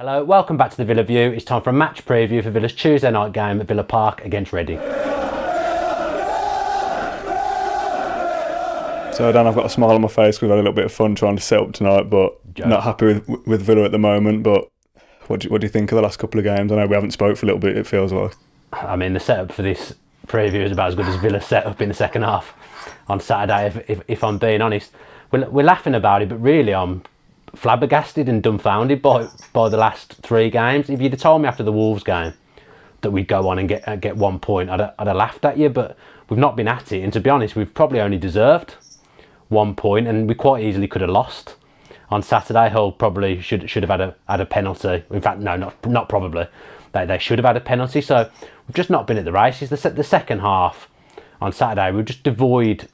Hello, welcome back to the Villa View. It's time for a match preview for Villa's Tuesday night game at Villa Park against Reading. So Dan, I've got a smile on my face because we've had a little bit of fun trying to set up tonight, but not happy with Villa at the moment. But what do you think of the last couple of games? I know we haven't spoke for a little bit, it feels like. I mean, the setup for this preview is about as good as Villa's setup in the second half on Saturday, if I'm being honest. We're laughing about it, but really I'm flabbergasted and dumbfounded by the last three games. If you'd have told me after the Wolves game that we'd go on and get 1 point, I'd have laughed at you, but we've not been at it. And to be honest, we've probably only deserved 1 point, and we quite easily could have lost on Saturday. Hull probably should have had a penalty. In fact, no, not probably. They should have had a penalty. So we've just not been at the races. The second half on Saturday, we were just devoid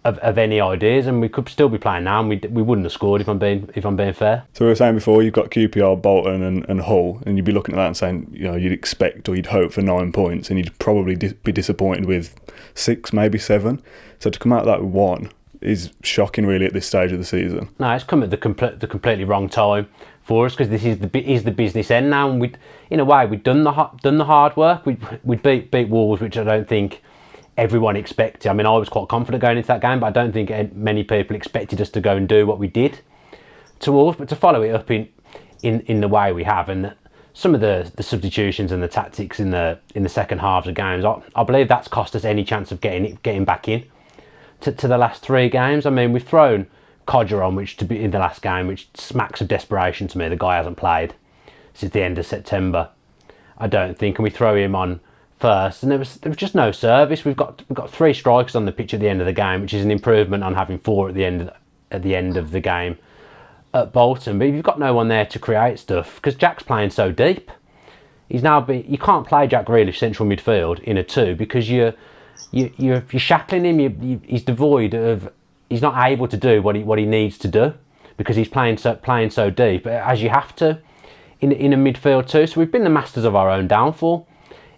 of any ideas, and we could still be playing now, and we wouldn't have scored if I'm being fair. So we were saying before, you've got QPR, Bolton and Hull, and you'd be looking at that and saying, you'd expect or you'd hope for 9 points, and you'd probably be disappointed with 6, maybe 7. So to come out of that with 1 is shocking, really, at this stage of the season. No, it's come at the completely wrong time for us, because this is the business end now, and in a way we'd done the hard work. We'd beat Wolves, which I don't think everyone expected. I mean, I was quite confident going into that game, but I don't think many people expected us to go and do what we did to Wolves. But to follow it up in the way we have, and some of the substitutions and the tactics in the second halves of games, I believe that's cost us any chance of getting back in to the last 3 games. I mean, we've thrown Codger on, which to be in the last game, which smacks of desperation to me. The guy hasn't played since the end of September, I don't think, and we throw him on first, and there was just no service. We've got 3 strikers on the pitch at the end of the game, which is an improvement on having 4 at the end of the game at Bolton. But you've got no one there to create stuff, because Jack's playing so deep. You can't play Jack Grealish central midfield in a 2, because you're shackling him. He's devoid of. He's not able to do what he needs to do, because he's playing so deep, as you have to in a midfield too. So we've been the masters of our own downfall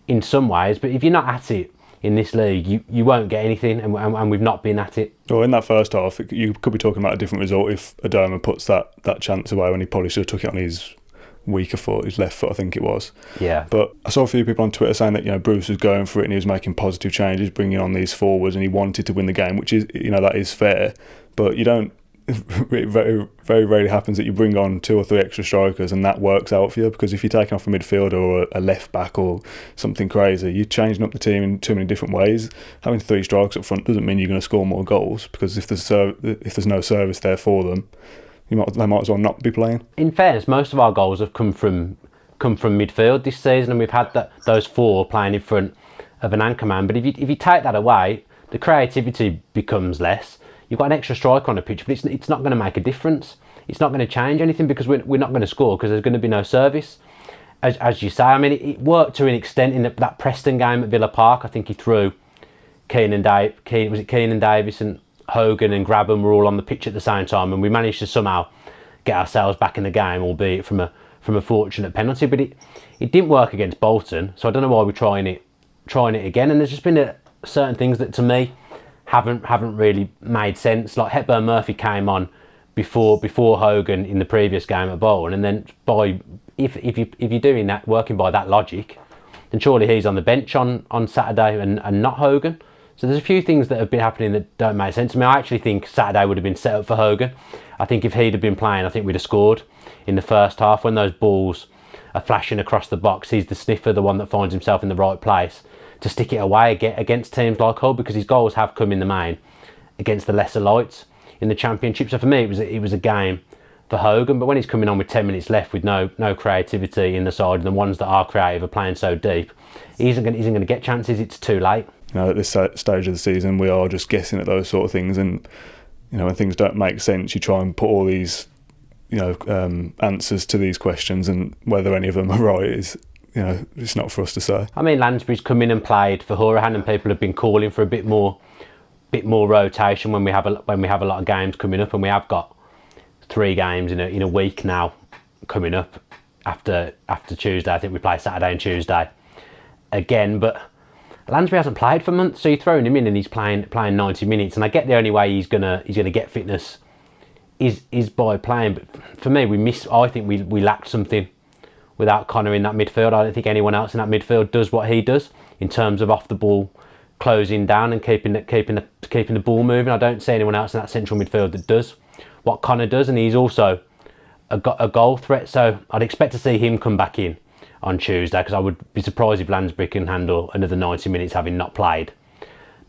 in some ways, but if you're not at it in this league, you won't get anything, and we've not been at it. Well, in that first half, you could be talking about a different result if Adama puts that chance away when he probably should have took it on his weaker foot, his left foot, I think it was. Yeah. But I saw a few people on Twitter saying that Bruce was going for it and he was making positive changes, bringing on these forwards, and he wanted to win the game, which is that is fair. But you don't. It very, very rarely happens that you bring on 2 or 3 extra strikers and that works out for you, because if you're taking off a midfielder or a left back or something crazy, you're changing up the team in too many different ways. Having 3 strikers up front doesn't mean you're going to score more goals, because if there's no service there for them, they might as well not be playing. In fairness, most of our goals have come from midfield this season, and we've had those 4 playing in front of an anchor man. But if you take that away, the creativity becomes less. You've got an extra striker on the pitch, but it's not going to make a difference. It's not going to change anything, because we're not going to score, because there's going to be no service. As you say, I mean, it worked to an extent in that Preston game at Villa Park. I think he threw Keenan Davis and Hogan and Grabham were all on the pitch at the same time, and we managed to somehow get ourselves back in the game, albeit from a fortunate penalty. But it didn't work against Bolton, so I don't know why we're trying it again. And there's just been certain things that to me haven't really made sense. Like Hepburn Murphy came on before Hogan in the previous game at Bolton, and then if you're doing that, working by that logic, then surely he's on the bench on Saturday and not Hogan. So there's a few things that have been happening that don't make sense to me. I actually think Saturday would have been set up for Hogan. I think if he'd have been playing, I think we'd have scored in the first half. When those balls are flashing across the box, he's the sniffer, the one that finds himself in the right place to stick it away against teams like Hull, because his goals have come in the main against the lesser lights in the Championship. So for me, it was a game for Hogan. But when he's coming on with 10 minutes left with no creativity in the side, and the ones that are creative are playing so deep, he isn't going to get chances. It's too late. At this stage of the season, we are just guessing at those sort of things, and when things don't make sense, you try and put all these answers to these questions, and whether any of them are right is it's not for us to say. I mean, Lansbury's come in and played for Horahan, and people have been calling for a bit more rotation when we have a lot of games coming up, and we have got 3 games in a week now coming up after Tuesday. I think we play Saturday and Tuesday again, but Lansbury hasn't played for months, so you're throwing him in and he's playing 90 minutes, and I get the only way he's gonna get fitness is by playing. But for me, I think we lacked something without Connor in that midfield. I don't think anyone else in that midfield does what he does in terms of off the ball closing down and keeping the ball moving. I don't see anyone else in that central midfield that does what Connor does, and he's also a goal threat. So I'd expect to see him come back in on Tuesday, because I would be surprised if Lansbury can handle another 90 minutes having not played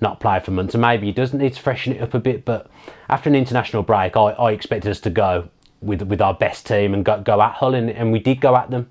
for months. And maybe he doesn't need to freshen it up a bit, but after an international break, I expected us to go with our best team and go at Hull, and we did go at them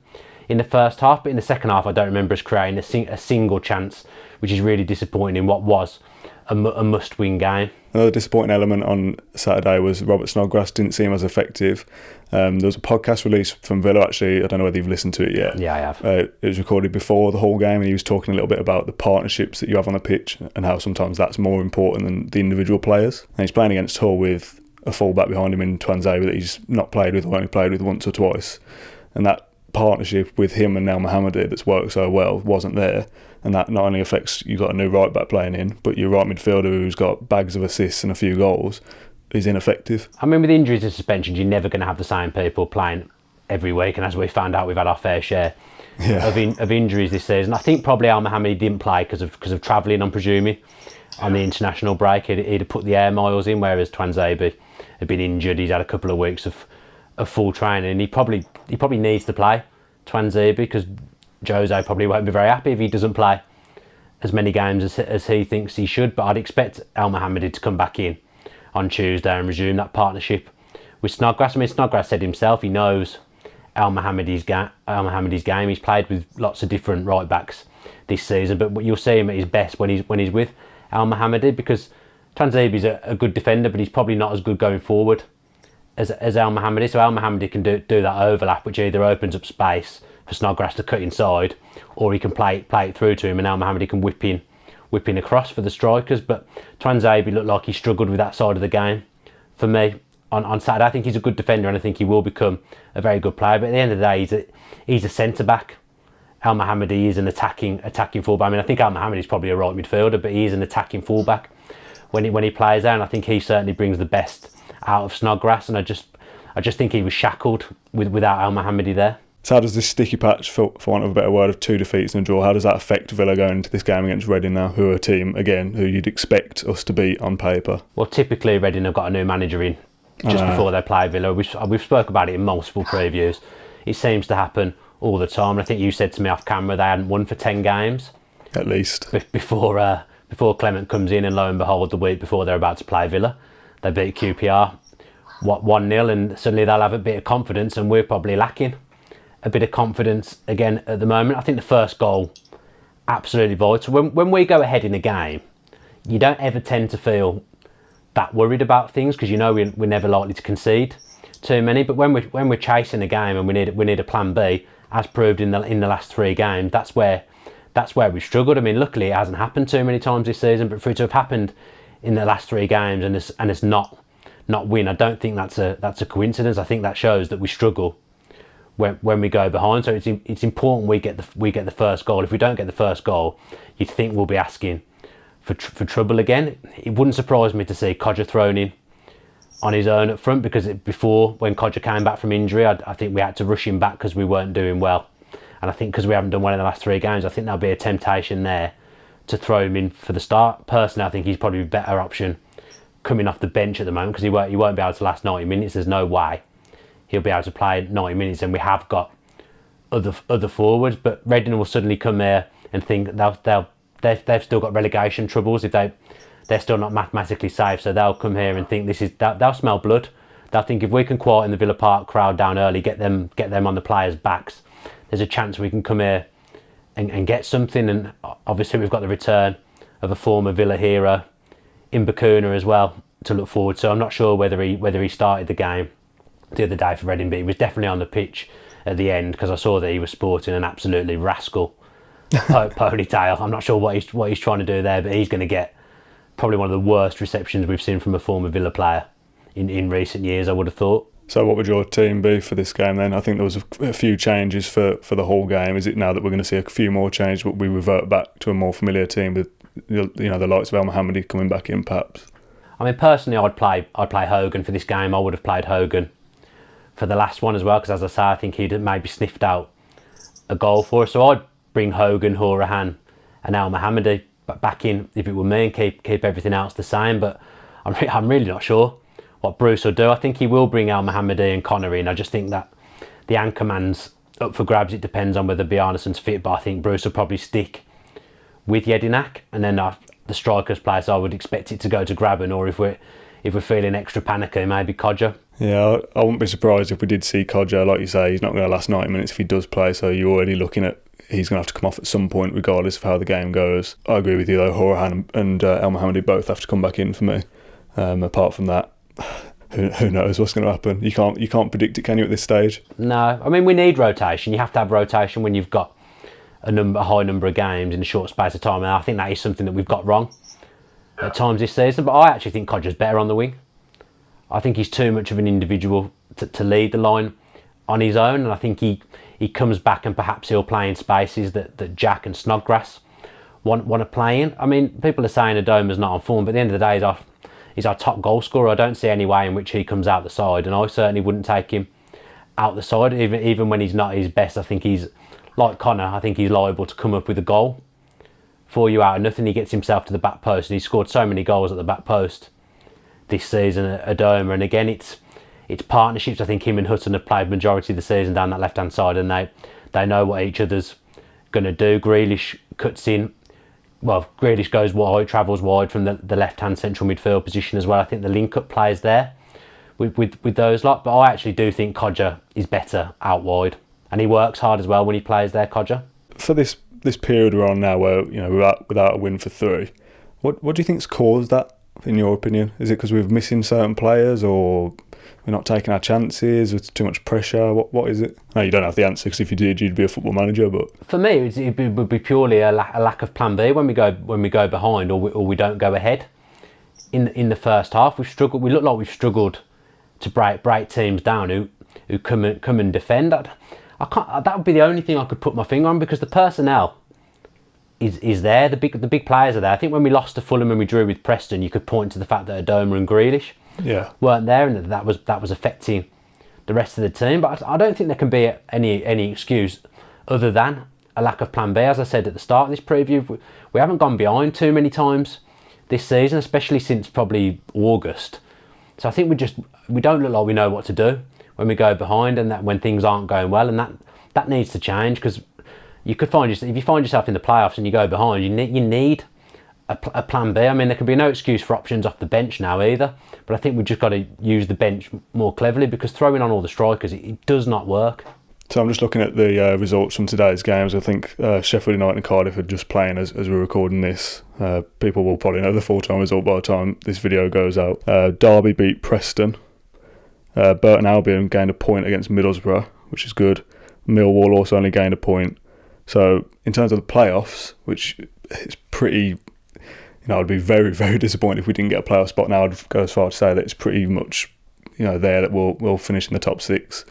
in the first half, but in the second half I don't remember us creating a single chance, which is really disappointing in what was a must-win game. Another disappointing element on Saturday was Robert Snodgrass didn't seem as effective. There was a podcast released from Villa, actually. I don't know whether you've listened to it yet. Yeah, I have. It was recorded before the whole game, and he was talking a little bit about the partnerships that you have on the pitch and how sometimes that's more important than the individual players. And he's playing against Hull with a full-back behind him in Twanzebe that he's not played with, or only played with once or twice. And that partnership with him and now Mohamedi that's worked so well wasn't there, and that not only affects, you've got a new right back playing in, but your right midfielder who's got bags of assists and a few goals is ineffective. I mean, with injuries and suspensions, you're never going to have the same people playing every week, and as we found out, we've had our fair share of injuries this season. I think probably Al Mohamedi didn't play because of travelling, I'm presuming, on the international break. He'd have put the air miles in, whereas Twanzebe had been injured. He's had a couple of weeks of full training, and he probably needs to play Twanzebe, because Jose probably won't be very happy if he doesn't play as many games as he thinks he should. But I'd expect Al Mohamedi to come back in on Tuesday and resume that partnership with Snodgrass. I mean, Snodgrass said himself he knows Al Mohamedi's game. He's played with lots of different right backs this season, but you'll see him at his best when he's with Al Mohamedi, because Twanzebe's a good defender, but he's probably not as good going forward as Al Mohamedi. So Al Mohamedi can do that overlap, which either opens up space for Snodgrass to cut inside, or he can play it through to him, and Al Mohamedi can whip in across for the strikers. But Twanzebe looked like he struggled with that side of the game for me on Saturday. I think he's a good defender, and I think he will become a very good player. But at the end of the day, he's a centre back. Al Mohamedi is an attacking fullback. I mean, I think Al Mohamedi is probably a right midfielder, but he is an attacking fullback when he plays there, and I think he certainly brings the best out of Snodgrass. And I just think he was shackled without Al Mohamedi there. So how does this sticky patch, for want of a better word, of 2 defeats and a draw, how does that affect Villa going into this game against Reading now, who are a team, again, who you'd expect us to beat on paper? Well, typically Reading have got a new manager in just before they play Villa. We've spoke about it in multiple previews. It seems to happen all the time. I think you said to me off camera they hadn't won for 10 games. At least. Before Clement comes in, and lo and behold, the week before they're about to play Villa, they beat QPR 1-0, and suddenly they'll have a bit of confidence, and we're probably lacking a bit of confidence again at the moment. I think the first goal, absolutely vital. When we go ahead in a game, you don't ever tend to feel that worried about things, because you know we're never likely to concede too many. But when we're chasing a game and we need a plan B, as proved in the last 3 games, that's where we've struggled. I mean, luckily it hasn't happened too many times this season, but for it to have happened in the last 3 games and it's not win, I don't think that's a coincidence. I think that shows that we struggle when we go behind. So it's important we get the first goal. If we don't get the first goal, you'd think we'll be asking for trouble again. It wouldn't surprise me to see Codger thrown in on his own up front, because before, when Codger came back from injury, I think we had to rush him back because we weren't doing well. And I think because we haven't done well in the last 3 games, I think there'll be a temptation there to throw him in for the start. Personally, I think he's probably a better option coming off the bench at the moment, because he won't be able to last 90 minutes. There's no way he'll be able to play 90 minutes, and we have got other forwards. But Reading will suddenly come here and think they've still got relegation troubles if they're still not mathematically safe. So they'll come here and think they'll smell blood. They'll think if we can quieten the Villa Park crowd down early, get them on the players' backs, there's a chance we can come here and get something. And obviously we've got the return of a former Villa hero in Bakuna as well to look forward to. I'm not sure whether he started the game the other day for Reading, but he was definitely on the pitch at the end, because I saw that he was sporting an absolutely rascal ponytail. I'm not sure what he's trying to do there, but he's going to get probably one of the worst receptions we've seen from a former Villa player in recent years, I would have thought. So what would your team be for this game then? I think there was a few changes for the whole game. Is it now that we're going to see a few more changes, but we revert back to a more familiar team with the likes of Al Mohamedi coming back in perhaps? I mean, personally, I'd play Hogan for this game. I would have played Hogan for the last one as well, because as I say, I think he'd maybe sniffed out a goal for us. So I'd bring Hogan, Horahan and El Mohammadi back in if it were me, and keep everything else the same. But I'm really not sure what Bruce will do. I think he will bring El Mohammadi and Connor in. I just think that the anchor man's up for grabs. It depends on whether Bjarnason's fit, but I think Bruce will probably stick with Jedinak, and then the striker's place I would expect it to go to Graben, or if we're feeling extra panicky, maybe Kodja. Yeah, I wouldn't be surprised if we did see Kodja. Like you say, he's not going to last 90 minutes if he does play, so you're already looking at he's going to have to come off at some point regardless of how the game goes. I agree with you though, Horahan and El Mohammadi both have to come back in for me. Apart from that, who knows what's going to happen? You can't predict it, can you, at this stage? No, I mean, we need rotation. You have to have rotation when you've got a high number of games in a short space of time, and I think that is something that we've got wrong at times this season. But I actually think Kodja's better on the wing. I think he's too much of an individual to lead the line on his own, and I think he comes back and perhaps he'll play in spaces that Jack and Snodgrass want to play in. I mean, people are saying Adoma's not on form, but at the end of the day, he's our top goal scorer. I don't see any way in which he comes out the side, and I certainly wouldn't take him out the side, even when he's not at his best. I think he's, like Connor, I think he's liable to come up with a goal for you out of nothing. He gets himself to the back post, and he's scored so many goals at the back post this season at Adoma. And again, it's partnerships. I think him and Hutton have played majority of the season down that left-hand side, and they know what each other's going to do. Grealish cuts in. Well, Grealish goes wide, travels wide from the left-hand central midfield position as well. I think the link-up plays there with those lot. But I actually do think Kodja is better out wide, and he works hard as well when he plays there, Kodja. For this period we're on now, where without a win for 3, what do you think's caused that? In your opinion, is it because we're missing certain players, or we're not taking our chances? It's too much pressure. What is it? No, you don't have the answer, because if you did, you'd be a football manager. But for me, it would be purely a lack of plan B when we go behind, or we don't go ahead. In the first half, we've struggled. We look like we've struggled to break teams down who come and defend. I can't. That would be the only thing I could put my finger on, because the personnel is there. The big players are there. I think when we lost to Fulham and we drew with Preston, you could point to the fact that Adoma and Grealish weren't there, and that was affecting the rest of the team. But I don't think there can be any excuse other than a lack of plan B. As I said at the start of this preview, we haven't gone behind too many times this season, especially since probably August. So I think we don't look like we know what to do when we go behind, and that when things aren't going well, and that needs to change, because you could if you find yourself in the playoffs and you go behind, you need a plan B. I mean, there can be no excuse for options off the bench now either, but I think we've just got to use the bench more cleverly, because throwing on all the strikers, it does not work. So I'm just looking at the results from today's games. I think Sheffield United and Cardiff are just playing as we're recording this. People will probably know the full-time result by the time this video goes out. Derby beat Preston. Burton Albion gained a point against Middlesbrough, which is good. Millwall also only gained a point. So in terms of the playoffs, which is pretty, I'd be very, very disappointed if we didn't get a playoff spot now. I'd go as far to say that it's pretty much, there that we'll finish in the top 6.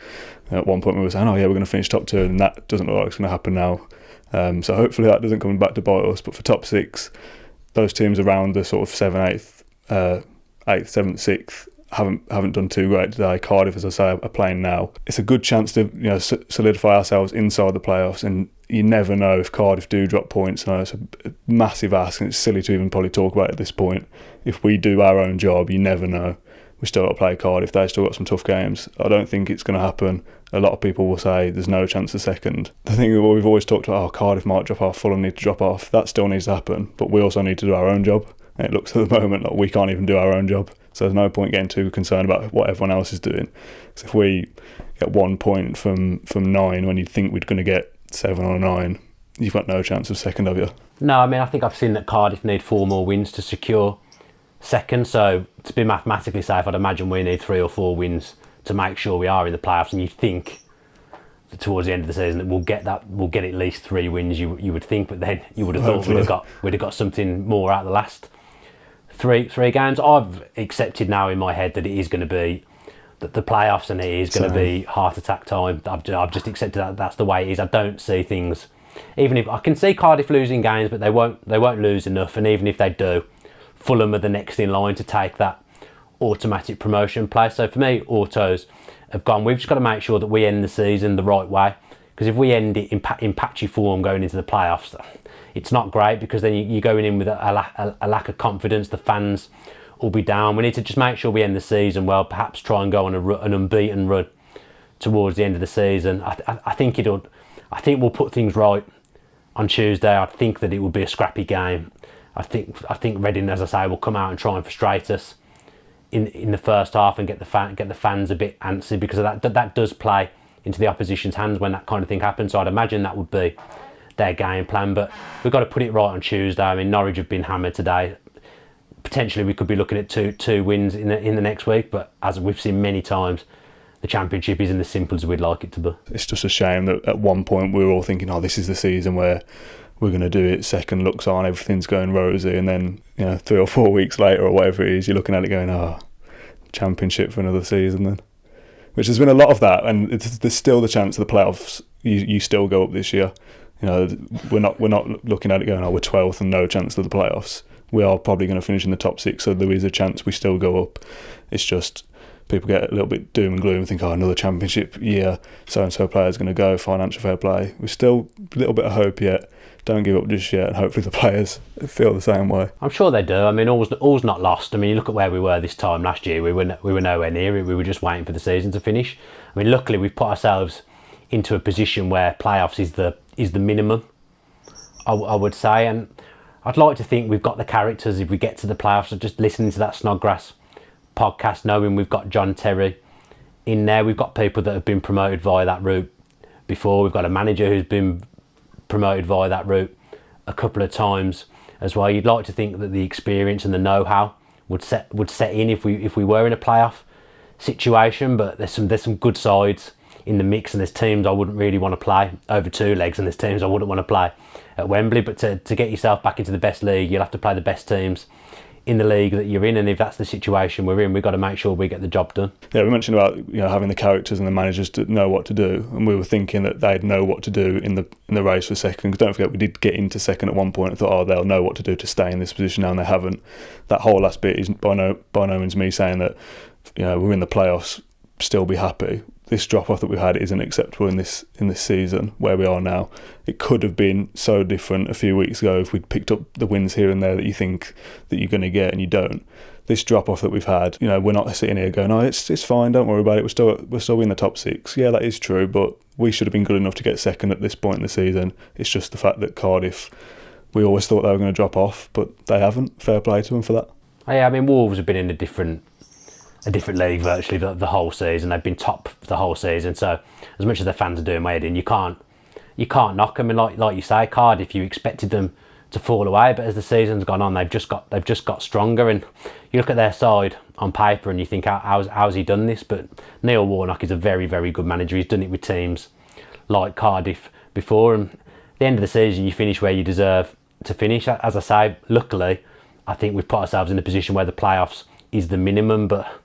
At one point we were saying, oh yeah, we're going to finish top 2, and that doesn't look like it's going to happen now. So hopefully that doesn't come back to bite us. But for top 6, those teams around the sort of 7th, 8th, 7th, 6th haven't done too great today. Cardiff, as I say, are playing now. It's a good chance to solidify ourselves inside the playoffs, and you never know if Cardiff do drop points. I know it's a massive ask, and it's silly to even probably talk about it at this point. If we do our own job, you never know. We still got to play Cardiff. They've still got some tough games. I don't think it's going to happen. A lot of people will say there's no chance of second. The thing that we've always talked about, Cardiff might drop off, Fulham need to drop off. That still needs to happen, but we also need to do our own job. And it looks at the moment like we can't even do our own job. So there's no point getting too concerned about what everyone else is doing. Because if we get 1 point from 9 when you think we're going to get 7 or 9, you've got no chance of second, have you? No, I mean, I think I've seen that Cardiff need 4 more wins to secure second. So to be mathematically safe, I'd imagine we need 3 or 4 wins to make sure we are in the playoffs. And you think that towards the end of the season that we'll get at least 3 wins. You would think, but then you would have thought we'd have got something more out of the last three games. I've accepted now in my head that it is going to be the playoffs, and it is going to be heart attack time. I've just accepted that that's the way it is. I don't see things, even if I can see Cardiff losing games, but they won't lose enough. And even if they do, Fulham are the next in line to take that automatic promotion place. So for me, autos have gone. We've just got to make sure that we end the season the right way, because if we end it in patchy form going into the playoffs, it's not great, because then you're going in with a lack of confidence. The fans will be down. We need to just make sure we end the season well, perhaps try and go on an unbeaten run towards the end of the season. I think we'll put things right on Tuesday. I think that it will be a scrappy game. I think Reading, as I say, will come out and try and frustrate us in the first half and get the fans a bit antsy, because that does play into the opposition's hands when that kind of thing happens. So I'd imagine that would be their game plan. But we've got to put it right on Tuesday. I mean, Norwich have been hammered today. Potentially we could be looking at two wins in the next week, but as we've seen many times, the Championship isn't as simple as we'd like it to be. It's just a shame that at one point we were all thinking, oh, this is the season where we're going to do it, second looks on, everything's going rosy, and then 3 or 4 weeks later or whatever it is, you're looking at it going, oh, Championship for another season then. Which has been a lot of that, and there's still the chance of the playoffs. You still go up this year. We're not looking at it going, oh, we're 12th and no chance of the playoffs. We are probably going to finish in the top 6, so there is a chance we still go up. It's just people get a little bit doom and gloom and think, oh, another Championship year, so-and-so player's going to go, financial fair play. We're still a little bit of hope yet. Don't give up just yet, and hopefully the players feel the same way. I'm sure they do. I mean, all's not lost. I mean, you look at where we were this time last year. We were nowhere near it. We were just waiting for the season to finish. I mean, luckily we've put ourselves into a position where playoffs is the minimum, I would say, and I'd like to think we've got the characters if we get to the playoffs. So just listening to that Snodgrass podcast, knowing we've got John Terry in there, we've got people that have been promoted via that route before. We've got a manager who's been promoted via that route a couple of times as well. You'd like to think that the experience and the know-how would set in if we were in a playoff situation, but there's some good sides in the mix, and there's teams I wouldn't really want to play over 2 legs, and there's teams I wouldn't want to play at Wembley. But to get yourself back into the best league, you'll have to play the best teams in the league that you're in, and if that's the situation we're in, we've got to make sure we get the job done. Yeah, we mentioned about having the characters and the managers to know what to do, and we were thinking that they'd know what to do in the race for second. Because don't forget, we did get into second at one point and thought, oh, they'll know what to do to stay in this position now, and they haven't. That whole last bit is by no means me saying that we're in the playoffs, still be happy. This drop-off that we've had isn't acceptable in this season where we are now. It could have been so different a few weeks ago if we'd picked up the wins here and there that you think that you're going to get and you don't. This drop-off that we've had, we're not sitting here going, oh, it's fine, don't worry about it, we're still in the top 6. Yeah, that is true, but we should have been good enough to get second at this point in the season. It's just the fact that Cardiff, we always thought they were going to drop off, but they haven't. Fair play to them for that. Yeah, I mean, Wolves have been in a different league virtually the whole season. They've been top the whole season, so as much as the fans are doing my head in, you can't knock them. And like you say, Cardiff, you expected them to fall away, but as the season's gone on, they've just got stronger. And you look at their side on paper and you think, how's he done this? But Neil Warnock is a very, very good manager. He's done it with teams like Cardiff before, and at the end of the season you finish where you deserve to finish. As I say, luckily I think we've put ourselves in a position where the playoffs is the minimum, but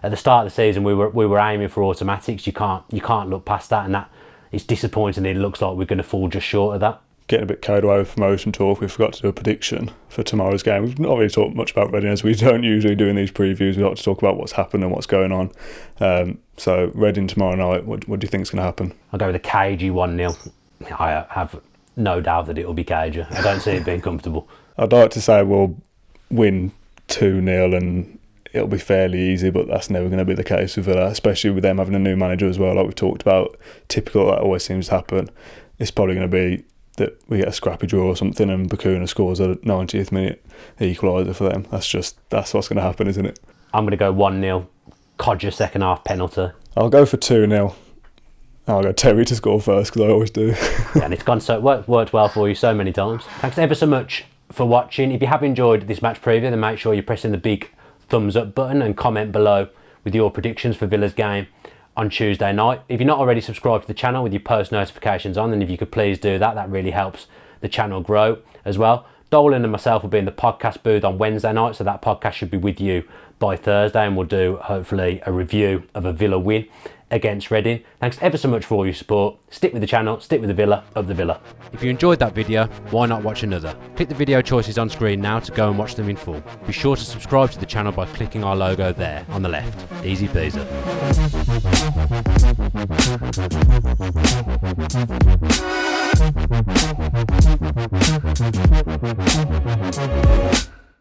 at the start of the season, we were aiming for automatics. You can't look past that, and that it's disappointing. It looks like we're going to fall just short of that. Getting a bit carried away with promotion talk, we forgot to do a prediction for tomorrow's game. We've not really talked much about Reading, as we don't usually do in these previews. We like to talk about what's happened and what's going on. So Reading tomorrow night, what do you think is going to happen? I'll go with a cagey 1-0. I have no doubt that it will be cagey. I don't see it being comfortable. I'd like to say we'll win 2-0 and it'll be fairly easy, but that's never going to be the case with Villa, especially with them having a new manager as well, like we've talked about. Typical, that always seems to happen. It's probably going to be that we get a scrappy draw or something and Bakuna scores a 90th minute equaliser for them. That's what's going to happen, isn't it? I'm going to go 1-0, Codger second half penalty. I'll go for 2-0. I'll go Terry to score first, because I always do. Yeah, and it's gone worked well for you so many times. Thanks ever so much for watching. If you have enjoyed this match preview, then make sure you're pressing the big thumbs up button and comment below with your predictions for Villa's game on Tuesday night. If you're not already subscribed to the channel with your post notifications on, then if you could please do that, that really helps the channel grow as well. Dolan and myself will be in the podcast booth on Wednesday night, so that podcast should be with you by Thursday, and we'll do hopefully a review of a Villa win against Reading. Thanks ever so much for all your support. Stick with the channel, stick with the Villa, up the Villa. If you enjoyed that video, why not watch another? Click the video choices on screen now to go and watch them in full. Be sure to subscribe to the channel by clicking our logo there on the left. Easy peasy.